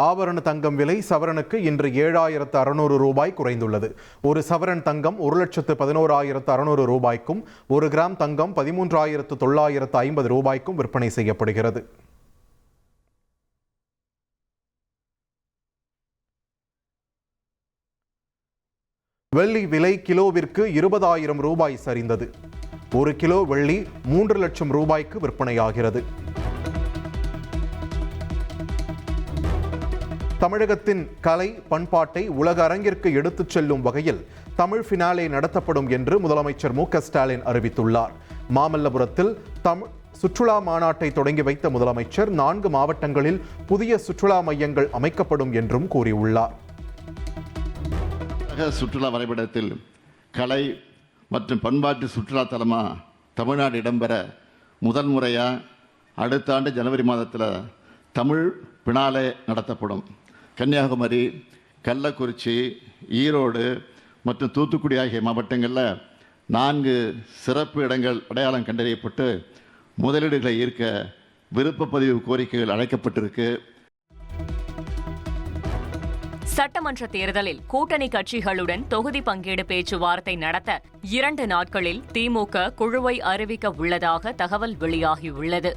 ஆபரண தங்கம் விலை சவரனுக்கு இன்று 7,600 ரூபாய் குறைந்துள்ளது. ஒரு சவரன் தங்கம் 1,11,600 ரூபாய்க்கும், ஒரு கிராம் தங்கம் 13,950 ரூபாய்க்கும் விற்பனை செய்யப்படுகிறது. வெள்ளி விலை கிலோவிற்கு 20,000 ரூபாய் சரிந்தது. ஒரு கிலோ வெள்ளி 3 லட்சம் ரூபாய்க்கு விற்பனையாகிறது. தமிழகத்தின் கலை பண்பாட்டை உலக அரங்கிற்கு எடுத்துச் செல்லும் வகையில் தமிழ் ஃபினாலே நடத்தப்படும் என்று முதலமைச்சர் மு.க.ஸ்டாலின் அறிவித்துள்ளார். மாமல்லபுரத்தில் சுற்றுலா மாநாட்டை தொடங்கி வைத்த முதலமைச்சர் 4 மாவட்டங்களில் புதிய சுற்றுலா மையங்கள் அமைக்கப்படும் என்றும் கூறியுள்ளார். சுற்றுலா வரைபடத்தில் கலை மற்றும் பண்பாட்டு சுற்றுலா தலமா தமிழ்நாடு இடம்பெற முதல் முறையாக அடுத்த ஆண்டு ஜனவரி மாதத்தில் தமிழ் பினாலே நடத்தப்படும். கன்னியாகுமரி, கள்ளக்குறிச்சி, ஈரோடு மற்றும் தூத்துக்குடி ஆகிய மாவட்டங்களில் 4 சிறப்பு இடங்கள் அடையாளம் கண்டறியப்பட்டு முதலீடுகளை ஈர்க்க விருப்பப்பதிவு கோரிக்கைகள் அழைக்கப்பட்டிருக்கு. சட்டமன்ற தேர்தலில் கூட்டணி கட்சிகளுடன் தொகுதி பங்கீடு பேச்சுவார்த்தை நடத்த 2 நாட்களில் திமுக குழுவை அறிவிக்க உள்ளதாக தகவல் வெளியாகியுள்ளது.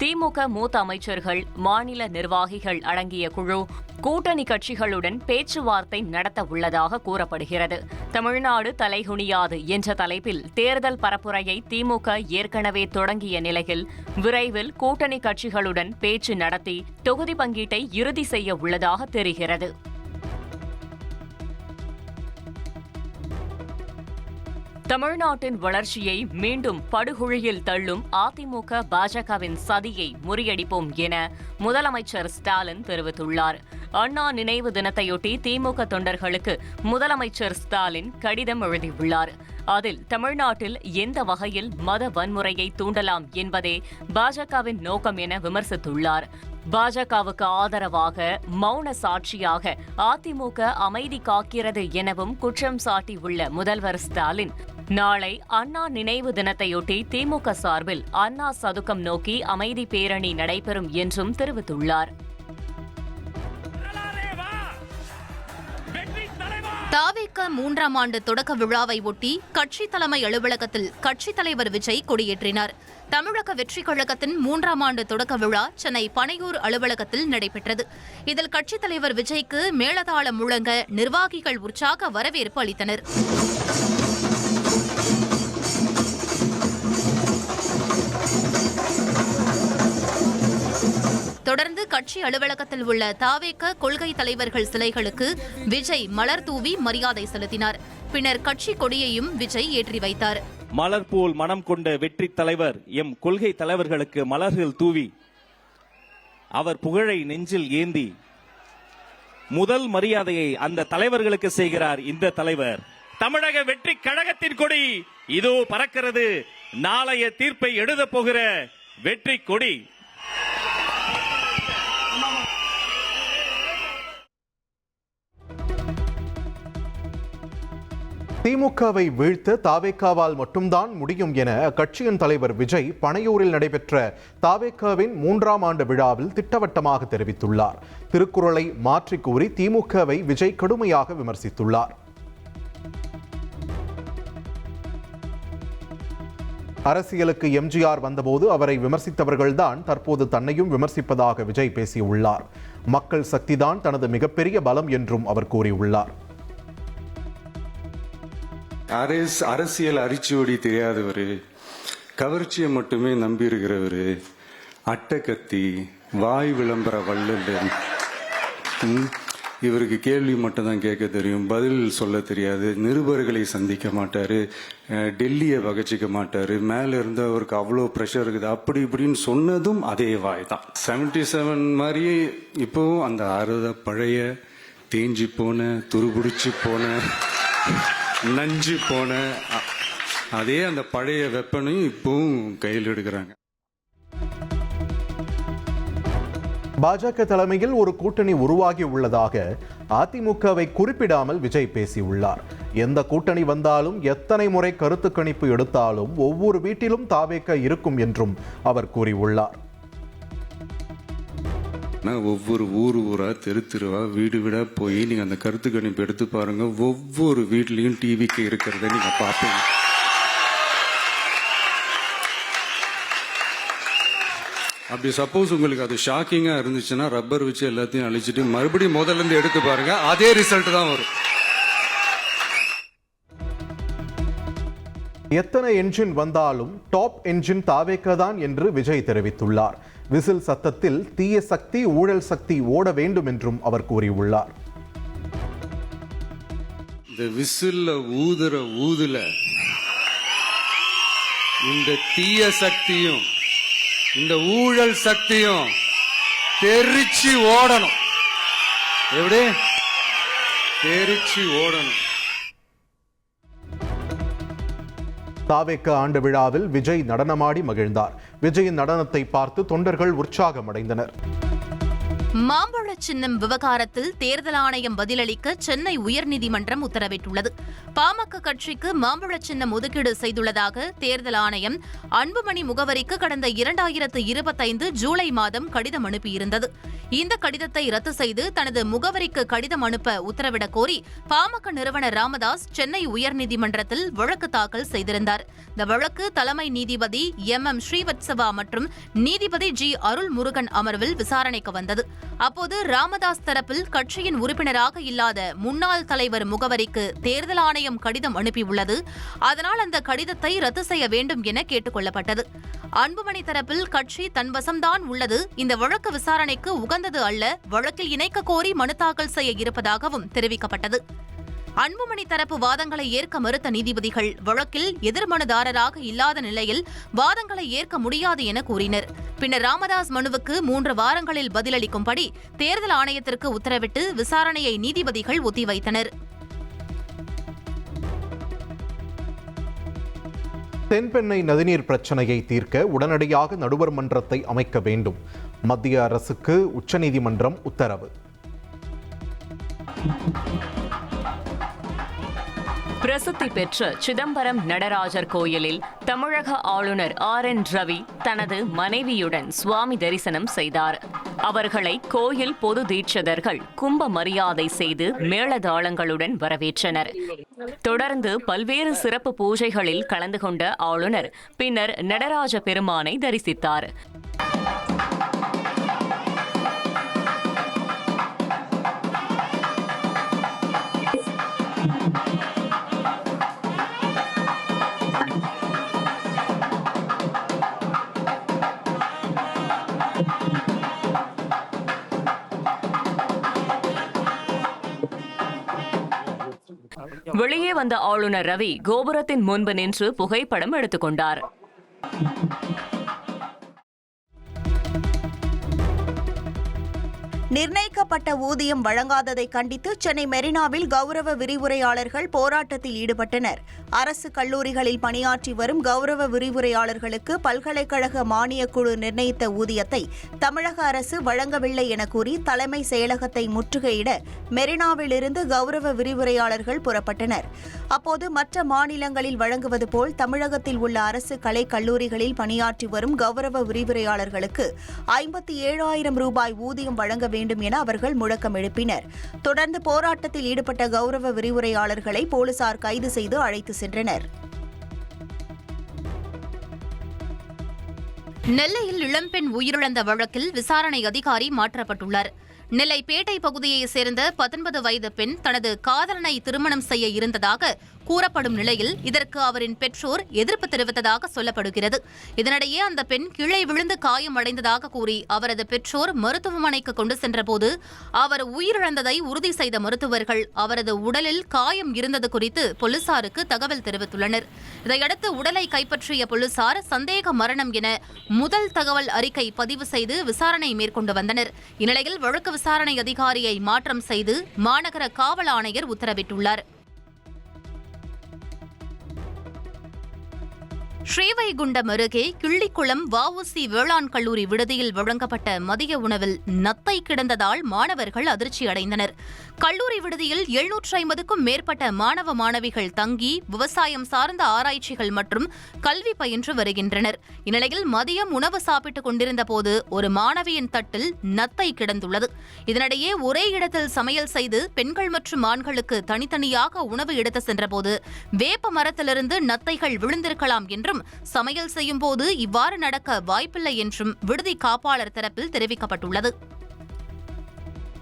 திமுக மூத்த அமைச்சர்கள், மாநில நிர்வாகிகள் அடங்கிய குழு கூட்டணி கட்சிகளுடன் பேச்சுவார்த்தை நடத்த உள்ளதாக கூறப்படுகிறது. தமிழ்நாடு தலைகுனியாது என்ற தலைப்பில் தேர்தல் பரப்புரையை திமுக ஏற்கனவே தொடங்கிய நிலையில் விரைவில் கூட்டணி கட்சிகளுடன் பேச்சு நடத்தி தொகுதி பங்கீட்டை இறுதி செய்ய உள்ளதாக தெரிகிறது. தமிழ்நாட்டின் வளர்ச்சியை மீண்டும் படுகுழியில் தள்ளும் அதிமுக பாஜகவின் சதியை முறியடிப்போம் என முதலமைச்சர் ஸ்டாலின் தெரிவித்துள்ளார். அண்ணா நினைவு தினத்தையொட்டி திமுக தொண்டர்களுக்கு முதலமைச்சர் ஸ்டாலின் கடிதம் எழுதியுள்ளார். அதில் தமிழ்நாட்டில் எந்த வகையில் மத வன்முறையை தூண்டலாம் என்பதே பாஜகவின் நோக்கம் என விமர்சித்துள்ளார். பாஜகவுக்கு ஆதரவாக மௌன சாட்சியாக அதிமுக அமைதி காக்கிறது எனவும் குற்றம் சாட்டியுள்ள முதல்வர் ஸ்டாலின், நாளை அண்ணா நினைவு தினத்தையொட்டி திமுக சார்பில் அண்ணா சதுக்கம் நோக்கி அமைதி பேரணி நடைபெறும் என்றும் தெரிவித்துள்ளார். தாவேக 3ஆம் ஆண்டு தொடக்க விழாவை ஒட்டி கட்சி தலைமை அலுவலகத்தில் கட்சித் தலைவர் விஜய் கொடியேற்றினார். தமிழக வெற்றிக் கழகத்தின் 3ஆம் ஆண்டு தொடக்க விழா சென்னை பனையூர் அலுவலகத்தில் நடைபெற்றது. இதில் கட்சித் தலைவர் விஜய்க்கு மேளதாளம் முழங்க நிர்வாகிகள் உற்சாக வரவேற்பு அளித்தனர். தொடர்ந்து கட்சி அலுவலகத்தில் உள்ள தாவேக கொள்கை தலைவர்கள் சிலைகளுக்கு விஜய் மலர் தூவி மரியாதை செலுத்தினார். பின்னர் கட்சி கொடியையும் விஜய் ஏற்றி வைத்தார். மலர் போல் மனம் கொண்ட வெற்றி தலைவர் எம் கொள்கை தலைவர்களுக்கு மலர்கள் தூவி அவர் புகழை நெஞ்சில் ஏந்தி முதல் மரியாதையை அந்த தலைவர்களுக்கு செய்கிறார் இந்த தலைவர். தமிழக வெற்றி கழகத்தின் கொடி இதோ பறக்கிறது. நாளைய தீர்ப்பை எழுதப் போகிற வெற்றி கொடி. திமுகவை வீழ்த்த தாவேகாவால் மட்டும்தான் முடியும் என அக்கட்சியின் தலைவர் விஜய் பனையூரில் நடைபெற்ற தாவேகாவின் 3ஆம் ஆண்டு விழாவில் திட்டவட்டமாக தெரிவித்துள்ளார். திருக்குறளை மாற்றிக் கூறி திமுகவை விஜய் கடுமையாக விமர்சித்துள்ளார். அரசியலுக்கு எம்ஜிஆர் வந்தபோது அவரை விமர்சித்தவர்கள்தான் தற்போது தன்னையும் விமர்சிப்பதாக விஜய் பேசியுள்ளார். மக்கள் சக்திதான் தனது மிகப்பெரிய பலம் என்றும் அவர் கூறியுள்ளார். அரசியல் அரிச்சுவடி தெரியாதவர், கவர்ச்சியை மட்டுமே நம்பி இருக்கிறவர், அட்டக்கத்தி, வாய் விளம்பர வள்ளல். இவருக்கு கேள்வி மட்டும்தான் கேட்க தெரியும், பதில் சொல்ல தெரியாது, நிருபர்களை சந்திக்க மாட்டாரு, டெல்லியை வகச்சிக்க மாட்டாரு, மேல இருந்து அவருக்கு அவ்வளோ ப்ரெஷர் இருக்குது, அப்படி இப்படின்னு சொன்னதும் அதே வாய் தான். 77 மாதிரியே இப்போவும் அந்த பழைய தேஞ்சி போன, துருபிடிச்சு போன, நஞ்சு போன அதே அந்த பழைய வெப்பனையும் இப்பவும் கையில் எடுக்கிறாங்க. பாஜக தலைமையில் ஒரு கூட்டணி உருவாகி உள்ளதாக அதிமுகவை குறிப்பிடாமல் விஜய் பேசியுள்ளார். எந்த கூட்டணி வந்தாலும், எத்தனை முறை கருத்து கணிப்பு எடுத்தாலும் ஒவ்வொரு வீட்டிலும் தாவேக இருக்கும் என்றும் அவர் கூறியுள்ளார். ஒவ்வொரு ஊரா தெருவா வீடு வீடா போய் நீங்க அந்த கருத்து கணிப்பு எடுத்து பாருங்க. ஒவ்வொரு வீட்லயும் டிவிக்கு இருக்கிறத நீங்க பார்ப்பீங்க. அப்படி சப்போஸ் உங்களுக்கு அது ஷாக்கிங்கா இருந்துச்சுன்னா ரப்பர் வச்சு எல்லாத்தையும் அழிச்சிட்டு மறுபடியும் முதல்ல இருந்து எடுத்து பாருங்க, அதே ரிசல்ட் தான் வரும். எத்தனை என்ஜின் வந்தாலும் டாப் என்ஜின் தாவேக தான் என்று விஜய் தெரிவித்துள்ளார். விசில் சத்தத்தில் தீய சக்தி ஊழல் சக்தி ஓட வேண்டும் என்றும் அவர் கூறியுள்ளார். இந்த விசில்ல ஊதுல இந்த தீய சக்தியும் இந்த ஊழல் சக்தியும் தெரிச்சு ஓடணும். எப்படி தெரிச்சு ஓடணும். தாவேக ஆண்டு விழாவில் விஜய் நடனமாடி மகிழ்ந்தார். விஜயின் நடனத்தை பார்த்து தொண்டர்கள் உற்சாகமடைந்தனர். மாம்பழ சின்னம் விவகாரத்தில் தேர்தல் ஆணையம் பதிலளிக்க சென்னை உயர்நீதிமன்றம் உத்தரவிட்டுள்ளது. பாமக கட்சிக்கு மாம்பழ சின்னம் ஒதுக்கீடு செய்துள்ளதாக தேர்தல் ஆணையம் அன்புமணி முகவரிக்கு கடந்த 2025 ஜூலை மாதம் கடிதம் அனுப்பியிருந்தது. இந்த கடிதத்தை ரத்து செய்து தனது முகவரிக்கு கடிதம் அனுப்ப உத்தரவிடக் கோரி பாமக நிறுவனர் ராமதாஸ் சென்னை உயர்நீதிமன்றத்தில் வழக்கு தாக்கல் செய்திருந்தார். இந்த வழக்கு தலைமை நீதிபதி MM ஸ்ரீவத்சவா மற்றும் நீதிபதி G அருள்முருகன் அமர்வில் விசாரணைக்கு வந்தது. அப்போது ராமதாஸ் தரப்பில் கட்சியின் உறுப்பினராக இல்லாத முன்னாள் தலைவர் முகவரிக்கு தேர்தல் ஆணையம் கடிதம் அனுப்பியுள்ளது. அதனால் அந்த கடிதத்தை ரத்து செய்ய வேண்டும் என கேட்டுக் கொள்ளப்பட்டது. அன்புமணி தரப்பில் கட்சி தன்வசம்தான் உள்ளது, இந்த வழக்கு விசாரணைக்கு உகந்தது அல்ல, வழக்கில் இணைக்க கோரி மனு தாக்கல் செய்ய இருப்பதாகவும் தெரிவிக்கப்பட்டது. அன்புமணி தரப்பு வாதங்களை ஏற்க மறுத்த நீதிபதிகள் வழக்கில் எதிர்மனுதாரராக இல்லாத நிலையில் வாதங்களை ஏற்க முடியாது என கூறினர். பின்னர் ராமதாஸ் மனுவுக்கு 3 வாரங்களில் பதிலளிக்கும்படி தேர்தல் ஆணையத்திற்கு உத்தரவிட்டு விசாரணையை நீதிபதிகள் ஒத்திவைத்தனர். தென்பெண்ணை நதிநீர் பிரச்சனையை தீர்க்க உடனடியாக நடுவர் மன்றத்தை அமைக்க வேண்டும். மத்திய அரசுக்கு உச்சநீதிமன்றம் உத்தரவு. பிரசித்தி பெற்ற சிதம்பரம் நடராஜர் கோயிலில் தமிழக ஆளுநர் RN ரவி தனது மனைவியுடன் சுவாமி தரிசனம் செய்தார். அவர்களை கோயில் பொது தீட்சிதர்கள் கும்ப மரியாதை செய்து மேளதாளங்களுடன் வரவேற்றனர். தொடர்ந்து பல்வேறு சிறப்பு பூஜைகளில் கலந்து கொண்ட ஆளுநர் பின்னர் நடராஜ பெருமானை தரிசித்தார். வெளியே வந்த ஆளுநர் ரவி கோபுரத்தின் முன்பு நின்று புகைப்படம் எடுத்துக்கொண்டார். நிர்ணயிக்கப்பட்ட ஊதியம் வழங்காததை கண்டித்து சென்னை மெரினாவில் கௌரவ விரிவுரையாளர்கள் போராட்டத்தில் ஈடுபட்டனர். அரசு கல்லூரிகளில் பணியாற்றி வரும் கௌரவ விரிவுரையாளர்களுக்கு பல்கலைக்கழக மானியக் குழு நிர்ணயித்த ஊதியத்தை தமிழக அரசு வழங்கவில்லை என கூறி தலைமை செயலகத்தை முற்றுகையிட மெரினாவிலிருந்து கௌரவ விரிவுரையாளர்கள் புறப்பட்டனர். அப்போது மற்ற மாநிலங்களில் வழங்குவது போல் தமிழகத்தில் உள்ள அரசு கலை கல்லூரிகளில் பணியாற்றி வரும் கௌரவ விரிவுரையாளர்களுக்கு 57,000 ரூபாய் ஊதியம் வழங்க வேண்டும் என அவர்கள் முழக்கம் எழுப்பினர். தொடர்ந்து போராட்டத்தில் ஈடுபட்ட கௌரவ விரிவுரையாளர்களை போலீசார் கைது செய்து அழைத்து சென்றனர். நெல்லையில் இளம்பெண் உயிரிழந்த வழக்கில் விசாரணை அதிகாரி மாற்றப்பட்டுள்ளார். நெல்லை பேட்டை பகுதியைச் சேர்ந்த 19 வயது பெண் தனது காதலனை திருமணம் செய்ய இருந்ததாக கூறப்படும் நிலையில் இதற்கு அவரின் பெற்றோர் எதிர்ப்பு தெரிவித்ததாக சொல்லப்படுகிறது. இதனிடையே அந்த பெண் கீழே விழுந்து காயமடைந்ததாக கூறி அவரது பெற்றோர் மருத்துவமனைக்கு கொண்டு சென்றபோது அவர் உயிரிழந்ததை உறுதி செய்த மருத்துவர்கள் அவரது உடலில் காயம் இருந்தது குறித்து போலீசாருக்கு தகவல் தெரிவித்துள்ளனர். இதையடுத்து உடலை கைப்பற்றிய போலீசார் சந்தேக மரணம் என முதல் தகவல் அறிக்கை பதிவு செய்து விசாரணை மேற்கொண்டு வந்தனர். இந்நிலையில் வழக்கு விசாரணை அதிகாரியை மாற்றம் செய்து மாநகர காவல் ஆணையர் உத்தரவிட்டுள்ளார். ஸ்ரீவைகுண்டம் அருகே கிள்ளிக்குளம் வஉசி வேளாண் கல்லூரி விடுதியில் வழங்கப்பட்ட மதிய உணவில் நத்தை கிடந்ததால் மாணவர்கள் அதிர்ச்சி அடைந்தனர். கல்லூரி விடுதியில் 750க்கும் மேற்பட்ட மாணவ மாணவிகள் தங்கி விவசாயம் சார்ந்த ஆராய்ச்சிகள் மற்றும் கல்வி பயின்று வருகின்றனர். இந்நிலையில் மதியம் உணவு சாப்பிட்டுக் கொண்டிருந்த போது ஒரு மாணவியின் தட்டில் நத்தை கிடந்துள்ளது. இதனிடையே ஒரே இடத்தில் சமையல் செய்து பெண்கள் மற்றும் ஆண்களுக்கு தனித்தனியாக உணவு எடுத்து சென்றபோது வேப்ப மரத்திலிருந்து நத்தைகள் விழுந்திருக்கலாம் என்றும் சமையல் செய்யும் போது இவ்வாறு நடக்க வாய்ப்பில்லை என்றும் விடுதி காப்பாளர் தரப்பில் தெரிவிக்கப்பட்டுள்ளது.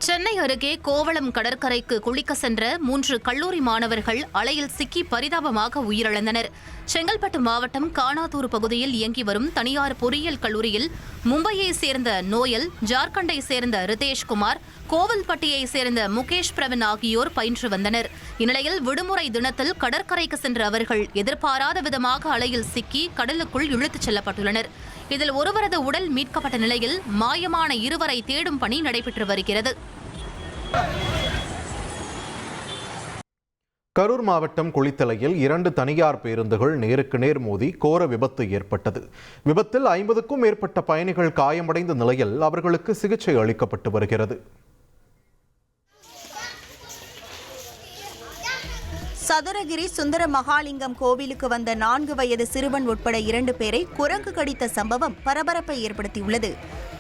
சென்னை அருகே கோவளம் கடற்கரைக்கு குளிக்க சென்ற 3 கல்லூரி மாணவர்கள் அலையில் சிக்கி பரிதாபமாக உயிரிழந்தனர். செங்கல்பட்டு மாவட்டம் கானாத்தூர் பகுதியில் இயங்கி வரும் தனியார் பொறியியல் கல்லூரியில் மும்பையை சேர்ந்த நோயல், ஜார்க்கண்டை சேர்ந்த ரிதேஷ்குமார், கோவில்பட்டியை சேர்ந்த முகேஷ் பிரவீன் ஆகியோர் பயின்று வந்தனர். இந்நிலையில் விடுமுறை தினத்தில் கடற்கரைக்கு சென்ற அவர்கள் எதிர்பாராத விதமாக அலையில் சிக்கி கடலுக்குள் இழுத்துச் செல்லப்பட்டுள்ளனர். இதில் ஒருவரது உடல் மீட்கப்பட்ட நிலையில் மாயமான இருவரை தேடும் பணி நடைபெற்று வருகிறது. கரூர் மாவட்டம் குளித்தலையில் 2 தனியார் பேருந்துகள் நேருக்கு நேர் மோதி கோர விபத்து ஏற்பட்டது. விபத்தில் 50க்கும் மேற்பட்ட பயணிகள் காயமடைந்த நிலையில் அவர்களுக்கு சிகிச்சை அளிக்கப்பட்டு வருகிறது. சதுரகிரி சுந்தர மகாலிங்கம் கோவிலுக்கு வந்த 4 வயது சிறுவன் உட்பட 2 பேரை குரங்கு கடித்த சம்பவம் பரபரப்பை ஏற்படுத்தியுள்ளது.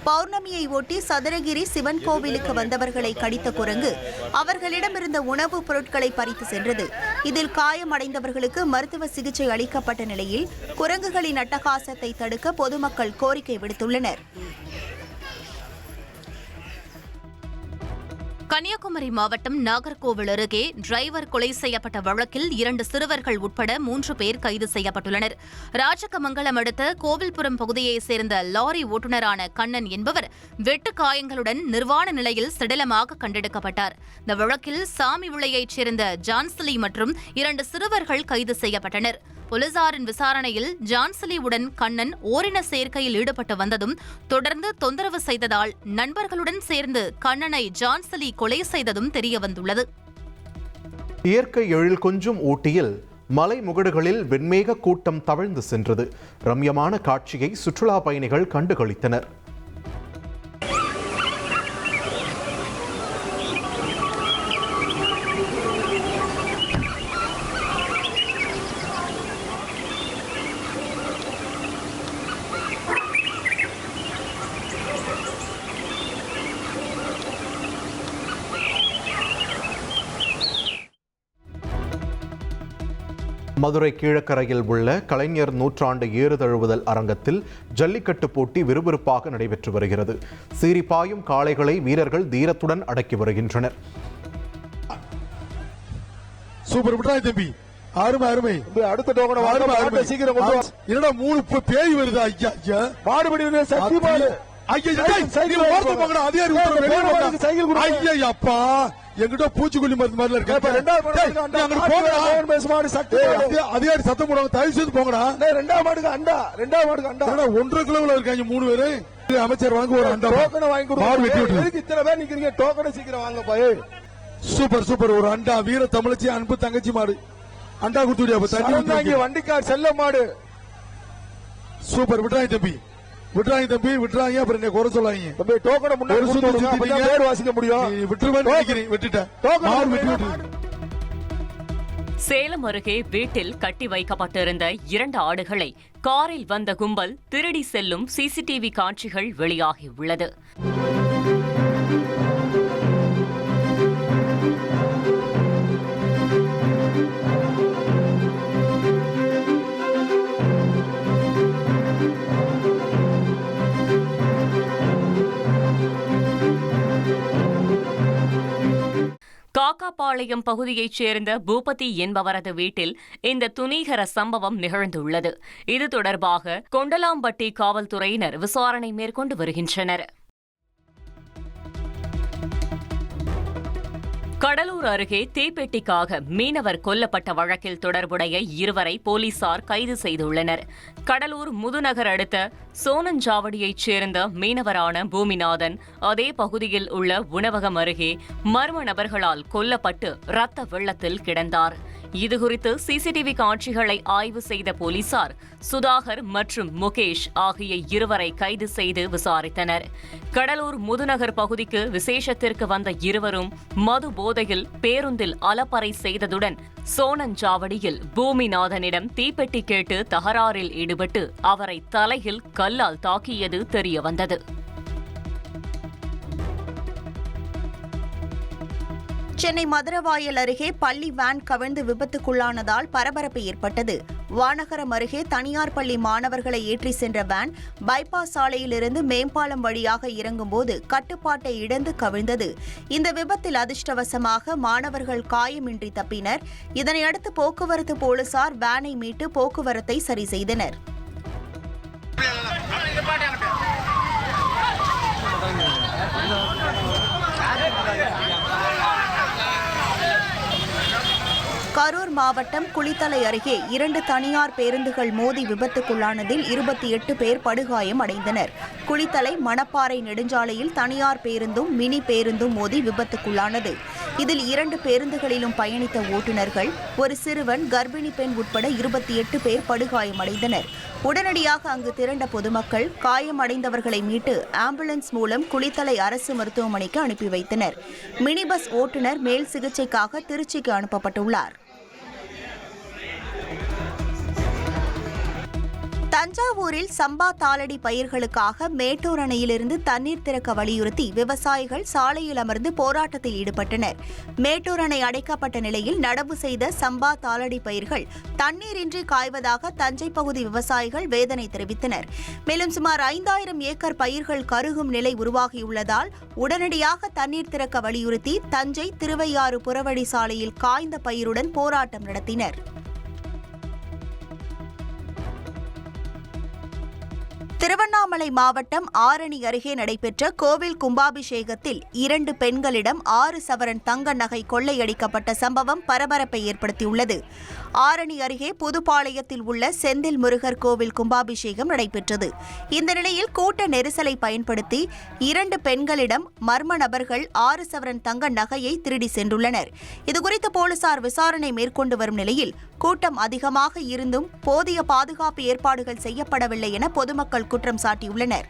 பௌர்ணமியை ஒட்டி சதுரகிரி சிவன் கோவிலுக்கு வந்தவர்களை கடித்த குரங்கு அவர்களிடமிருந்த உணவுப் பொருட்களை பறித்து சென்றது. இதில் காயமடைந்தவர்களுக்கு மருத்துவ சிகிச்சை அளிக்கப்பட்ட நிலையில் குரங்குகளின் அட்டகாசத்தை தடுக்க பொதுமக்கள் கோரிக்கை விடுத்துள்ளனர். கன்னியாகுமரி மாவட்டம் நாகர்கோவில் அருகே டிரைவர் கொலை செய்யப்பட்ட வழக்கில் 2 சிறுவர்கள் உட்பட 3 பேர் கைது செய்யப்பட்டுள்ளனர். ராஜகமங்கலம் அடுத்த கோவில்புரம் பகுதியைச் சேர்ந்த லாரி ஓட்டுநரான கண்ணன் என்பவர் வெட்டு காயங்களுடன் நிர்வாண நிலையில் சடலமாக கண்டெடுக்கப்பட்டார். இந்த வழக்கில் சாமி விளையைச் சேர்ந்த ஜான்சலி மற்றும் 2 சிறுவர்கள் கைது செய்யப்பட்டனர். போலீசாரின் விசாரணையில் ஜான்சலியுடன் கண்ணன் ஓரின சேர்க்கையில் ஈடுபட்டு வந்ததும் தொடர்ந்து தொந்தரவு செய்ததால் நண்பர்களுடன் சேர்ந்து கண்ணனை ஜான்சலி கொலை செய்ததும் தெரியவந்துள்ளது. இயற்கை எழில் கொஞ்சும் ஊட்டியில் மலை முகடுகளில் வெண்மேக கூட்டம் தவழ்ந்து சென்றது. ரம்யமான காட்சியை சுற்றுலா பயணிகள் கண்டுகளித்தனர். மதுரை கீழக்கரையில் உள்ள கலைஞர் நூற்றாண்டு ஏறுதழுவுதல் அரங்கத்தில் ஜல்லிக்கட்டு போட்டி விறுவிறுப்பாக நடைபெற்று வருகிறது. சீரிப்பாயும் காளைகளை வீரர்கள் தீரத்துடன் அடக்கி வருகின்றனர். சூப்பர் விட்டாய் தம்பி, அருமை அருமை. அடுத்த டோக்கன் அருமை சீக்கிரம் கொண்டு வா. என்னடா 3 பேய் வருது. ஐயா ஐயா மாடுபடி சக்தி மாடு. ஐயா சைக்கிள் ஓரத்து போங்கடா. அதே உத்தரவு சைக்கிள் குடு. ஐயா அப்பா எங்கிட்ட பூச்சிக்கொல்லி மருந்து மாதிரி இருக்கு. அப்ப ரெண்டாவது மாடு சக்தி அதே சத்தம் போடுவாங்க. தயவு செய்து போங்கடா. ரெண்டாவது மாடுக்கு அண்டா 1.5 கிலோல இருக்காங்க 3 பேரு. அமைச்சர் வாங்க ஒரு அண்டா டோக்கனை வாங்கி கொடுங்க. இத்தனை பேர் நிக்கிறீங்க, டோக்கனை சீக்கிரம் வாங்க பாய். Super super. ஒரு அண்டா வீர தமிழச்சி அன்பு தங்கச்சி மாடு அண்டா குடுத்துடியா. வண்டிக்கார் செல்ல மாடு. சூப்பர். விட்டுறாங்க தம்பி, விட்டுறாங்க தம்பி, விட்டுறாங்க. அப்புறம் என்ன குறை சொல்லாங்க. டோக்கனை முன்னாடி பேர் வாசிக்க முடியும். விட்டுருவேன் விட்டுட்டேன். சேலம் அருகே வீட்டில் கட்டி வைக்கப்பட்டிருந்த 2 ஆடுகளை காரில் வந்த கும்பல் திருடி செல்லும் சிசிடிவி காட்சிகள் வெளியாகியுள்ளது. காக்காபாளையம் பகுதியைச் சேர்ந்த பூபதி என்பவரது வீட்டில் இந்த துணிகர சம்பவம் நிகழ்ந்துள்ளது. இது தொடர்பாக கொண்டலாம்பட்டி காவல்துறையினர் விசாரணை மேற்கொண்டு வருகின்றனர். கடலூர் அருகே தீப்பெட்டிக்காக மீனவர் கொல்லப்பட்ட வழக்கில் தொடர்புடைய 2வரை போலீசார் கைது செய்துள்ளனர். கடலூர் முதுநகர் அடுத்த சோனஞ்சாவடியைச் சேர்ந்த மீனவரான பூமிநாதன் அதே பகுதியில் உள்ள உணவகம் அருகே மர்ம நபர்களால் கொல்லப்பட்டு இரத்த வெள்ளத்தில் கிடந்தார். இதுகுறித்து சிசிடிவி காட்சிகளை ஆய்வு செய்த போலீசார் சுதாகர் மற்றும் முகேஷ் ஆகிய இருவரை கைது செய்து விசாரித்தனர். கடலூர் முதுநகர் பகுதிக்கு விசேஷத்திற்கு வந்த இருவரும் மது போதையில் பேருந்தில் அலப்பறை செய்ததுடன் சோனஞ்சாவடியில் பூமிநாதனிடம் தீப்பெட்டி கேட்டு தகராறில் ஈடுபட்டு அவரை தலையில் கல்லால் தாக்கியது தெரியவந்தது. சென்னை மதுரவாயல் அருகே பள்ளி வேன் கவிழ்ந்து விபத்துக்குள்ளானதால் பரபரப்பு ஏற்பட்டது. வானகரம் அருகே தனியார் பள்ளி மாணவர்களை ஏற்றி சென்ற வேன் பைபாஸ் சாலையிலிருந்து மேம்பாலம் வழியாக இறங்கும்போது கட்டுப்பாட்டை இழந்து கவிழ்ந்தது. இந்த விபத்தில் அதிர்ஷ்டவசமாக மாணவர்கள் காயமின்றி தப்பினர். இதனையடுத்து போக்குவரத்து போலீசார் வேனை மீட்டு போக்குவரத்தை சரி செய்தனர். கரூர் மாவட்டம் குளித்தலை அருகே 2 தனியார் பேருந்துகள் மோதி விபத்துக்குள்ளானதில் 28 பேர் படுகாயம் அடைந்தனர். குளித்தலை மணப்பாறை நெடுஞ்சாலையில் தனியார் பேருந்தும் மினி பேருந்தும் மோதி விபத்துக்குள்ளானது. இதில் 2 பேருந்துகளிலும் பயணித்த ஓட்டுநர்கள், ஒரு சிறுவன், கர்ப்பிணி பெண் உட்பட 28 பேர் படுகாயமடைந்தனர். உடனடியாக அங்கு திரண்ட பொதுமக்கள் காயமடைந்தவர்களை மீட்டு ஆம்புலன்ஸ் மூலம் குளித்தலை அரசு மருத்துவமனைக்கு அனுப்பி வைத்தனர். மினி பஸ் ஓட்டுநர் மேல் சிகிச்சைக்காக திருச்சிக்கு அனுப்பப்பட்டுள்ளார். தஞ்சாவூரில் சம்பா தாளடி பயிர்களுக்காக மேட்டூர் அணையிலிருந்து தண்ணீர் திறக்க வலியுறுத்தி விவசாயிகள் சாலையில் அமர்ந்து போராட்டத்தில் ஈடுபட்டனர். மேட்டூர் அணை அடைக்கப்பட்ட நிலையில் நடவு செய்த சம்பா தாளடி பயிர்கள் தண்ணீரின்றி காய்வதாக தஞ்சை பகுதி விவசாயிகள் வேதனை தெரிவித்தனர். மேலும் சுமார் 5000 ஏக்கர் பயிர்கள் கருகும் நிலை உருவாகியுள்ளதால் உடனடியாக தண்ணீர் திறக்க வலியுறுத்தி தஞ்சை திருவையாறு புறவழி சாலையில் காய்ந்த பயிருடன் போராட்டம் நடத்தினர். திருவண்ணாமலை மாவட்டம் ஆரணி அருகே நடைபெற்ற கோவில் கும்பாபிஷேகத்தில் 2 பெண்களிடம் 6 சவரன் தங்க நகை கொள்ளையடிக்கப்பட்ட சம்பவம் பரபரப்பை ஏற்படுத்தியுள்ளது. ஆரணி அருகே புதுப்பாளையத்தில் உள்ள செந்தில் முருகர் கோவில் கும்பாபிஷேகம் நடைபெற்றது. இந்த நிலையில் கூட்ட நெரிசலை பயன்படுத்தி 2 பெண்களிடம் மர்ம நபர்கள் 6 சவரன் தங்க நகையை திருடி சென்றுள்ளனர். இதுகுறித்து போலீசார் விசாரணை மேற்கொண்டு வரும் நிலையில் கூட்டம் அதிகமாக இருந்தும் போதிய பாதுகாப்பு ஏற்பாடுகள் செய்யப்படவில்லை என பொதுமக்கள் குற்றம் சாட்டியுள்ளனர்.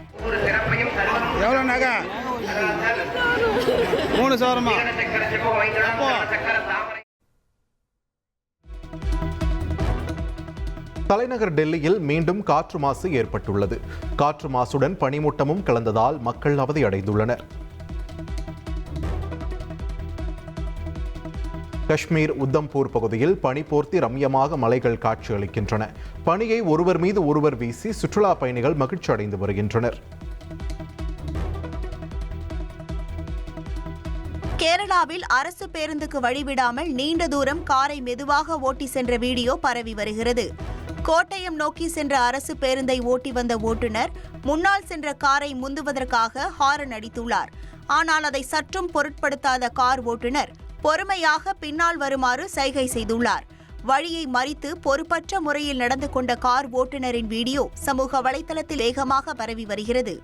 தலைநகர் டெல்லியில் மீண்டும் காற்று மாசு ஏற்பட்டுள்ளது. காற்று மாசுடன் பனிமூட்டமும் கலந்ததால் மக்கள் அவதியடைந்துள்ளனர். காஷ்மீர் உத்தம்பூர் பகுதியில் பனி போர்த்தி ரம்யமாக மலைகள் காட்சியளிக்கின்றன. பனியை ஒருவர் மீது ஒருவர் வீசி சுற்றுலா பயணிகள் மகிழ்ச்சி அடைந்து வருகின்றனர். கேரளாவில் அரசு பேருந்துக்கு வழிவிடாமல் நீண்ட தூரம் காரை மெதுவாக ஓட்டி சென்ற வீடியோ பரவி வருகிறது. கோட்டயம் நோக்கி சென்ற அரசு பேருந்தை ஓட்டி வந்த ஓட்டுநர் முன்னால் சென்ற காரை முந்துவதற்காக ஹாரன் அடித்துள்ளார். ஆனால் அதை சற்றும் பொருட்படுத்தாத கார் ஓட்டுநர் பொறுமையாக பின்னால் வருமாறு சைகை செய்துள்ளார். வழியை மறித்து பொறுப்பற்ற முறையில் நடந்து கொண்ட கார் ஓட்டுநரின் வீடியோ சமூக வலைதளத்தில் வேகமாக பரவி வருகிறது.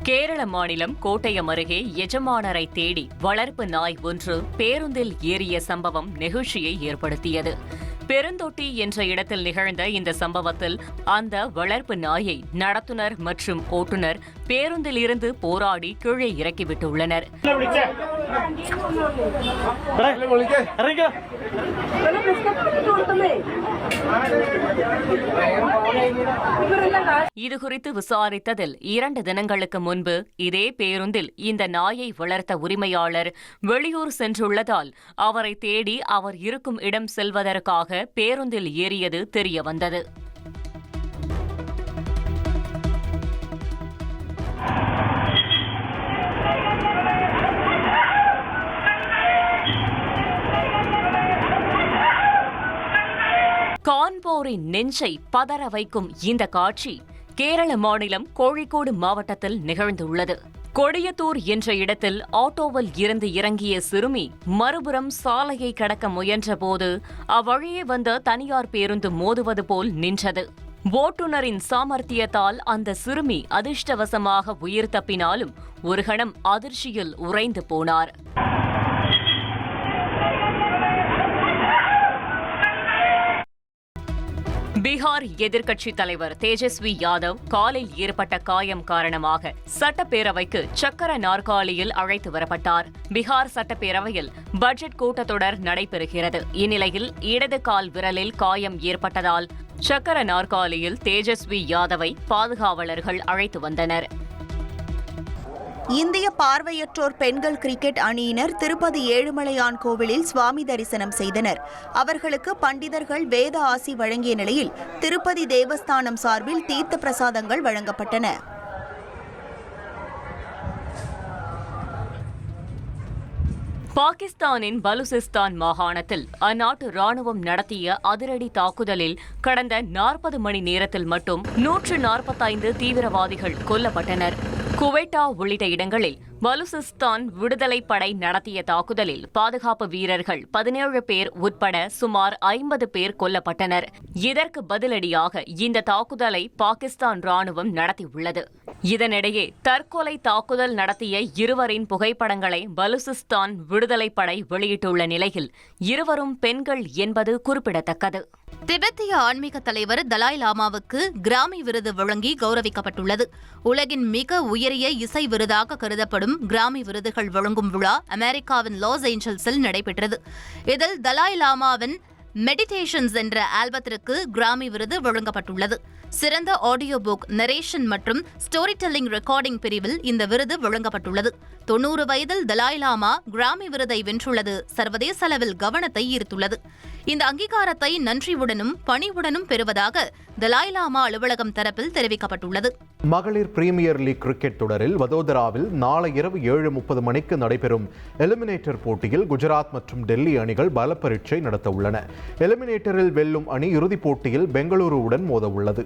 கேரள மாநிலம் கோட்டயம் அருகே எஜமானரை தேடி வளர்ப்பு நாய் ஒன்று பேருந்தில் ஏறிய சம்பவம் நெகிழ்ச்சியை ஏற்படுத்தியது. பெருந்தொட்டி என்ற இடத்தில் நிகழ்ந்த இந்த சம்பவத்தில் அந்த வளர்ப்பு நாயை நடத்துனர் மற்றும் ஓட்டுநர் பேருந்தில் இருந்து போராடி கீழே இறக்கிவிட்டுள்ளனர். இதுகுறித்து விசாரித்ததில் 2 தினங்களுக்கு முன்பு இதே பேருந்தில் இந்த நாயை வளர்த்த உரிமையாளர் வெளியூர் சென்றுள்ளதால் அவரை தேடி அவர் இருக்கும் இடம் செல்வதற்காக பேருந்தில் ஏறியது தெரியவந்தது. காண்போரின் நெஞ்சை பதற வைக்கும் இந்த காட்சி கேரள மாநிலம் கோழிக்கோடு மாவட்டத்தில் நிகழ்ந்துள்ளது. கொடியத்தூர் என்ற இடத்தில் ஆட்டோவில் இருந்து இறங்கிய சிறுமி மறுபுறம் சாலையை கடக்க முயன்றபோது அவ்வழியே வந்த தனியார் பேருந்து மோதுவது போல் நின்றது. ஓட்டுநரின் சாமர்த்தியத்தால் அந்த சிறுமி அதிர்ஷ்டவசமாக உயிர் தப்பினாலும் ஒரு கணம் அதிர்ச்சியில் உறைந்து போனார். பீகார் எதிர்க்கட்சித் தலைவர் தேஜஸ்வி யாதவ் காலில் ஏற்பட்ட காயம் காரணமாக சட்டப்பேரவைக்கு சக்கர நாற்காலியில் அழைத்து வரப்பட்டார். பீகார் சட்டப்பேரவையில் பட்ஜெட் கூட்டத்தொடர் நடைபெறுகிறது. இந்நிலையில் இடது கால் விரலில் காயம் ஏற்பட்டதால் சக்கர நாற்காலியில் தேஜஸ்வி யாதவை பாதுகாவலர்கள் அழைத்து வந்தனர். இந்திய பார்வையற்றோர் பெண்கள் கிரிக்கெட் அணியினர் திருப்பதி ஏழுமலையான் கோவிலில் சுவாமி தரிசனம் செய்தனர். அவர்களுக்கு பண்டிதர்கள் வேத ஆசி வழங்கிய நிலையில் திருப்பதி தேவஸ்தானம் சார்பில் தீர்த்த பிரசாதங்கள் வழங்கப்பட்டன. பாகிஸ்தானின் பலுசிஸ்தான் மாகாணத்தில் அந்நாட்டு ராணுவம் நடத்திய அதிரடி தாக்குதலில் கடந்த 40 மணி நேரத்தில் மட்டும் 145 தீவிரவாதிகள் கொல்லப்பட்டனர். குவைட்டா உள்ளிட்ட இடங்களில் பலுசிஸ்தான் விடுதலைப் படை நடத்திய தாக்குதலில் பாதுகாப்பு வீரர்கள் 17 பேர் உட்பட சுமார் 50 பேர் கொல்லப்பட்டனர். இதற்கு பதிலடியாக இந்த தாக்குதலை பாகிஸ்தான் ராணுவம் நடத்தியுள்ளது. இதனிடையே தற்கொலை தாக்குதல் நடத்திய இருவரின் புகைப்படங்களை பலுசிஸ்தான் விடுதலைப் படை வெளியிட்டுள்ள நிலையில் இருவரும் பெண்கள் என்பது குறிப்பிடத்தக்கது. திபெத்திய ஆன்மீக தலைவர் தலாய் லாமாவுக்கு கிராமி விருது வழங்கி கௌரவிக்கப்பட்டுள்ளது. உலகின் மிக உயரிய இசை விருதாக கருதப்படும் கிராமி விருதுகள் வழங்கும் விழா அமெரிக்காவின் லாஸ் ஏஞ்சல்ஸில் நடைபெற்றது. இதில் தலாய் லாமாவின் மெடிடேஷன்ஸ் என்ற ஆல்பத்திற்கு கிராமி விருது வழங்கப்பட்டுள்ளது. சிறந்த ஆடியோ புக், நரேஷன் மற்றும் ஸ்டோரி டெல்லிங் ரெக்கார்டிங் பிரிவில் இந்த விருது வழங்கப்பட்டுள்ளது. 90 வயதில் தலாய் லாமா கிராமி விருதை வென்றுள்ளது சர்வதேச அளவில் கவனத்தை ஈர்த்துள்ளது. இந்த அங்கீகாரத்தை நன்றியுடனும் பணிவுடனும் பெறுவதாக தலாய் லாமா அலுவலகம் தரப்பில் தெரிவிக்கப்பட்டுள்ளது. மகளிர் பிரீமியர் லீக் கிரிக்கெட் தொடரில் வதோதராவில் நாளை இரவு 7:30 மணிக்கு நடைபெறும் எலிமினேட்டர் போட்டியில் குஜராத் மற்றும் டெல்லி அணிகள் பல பரீட்சை நடத்த உள்ளன. எலிமினேட்டரில் வெல்லும் அணி இறுதிப் போட்டியில் பெங்களூருவுடன் மோத உள்ளது.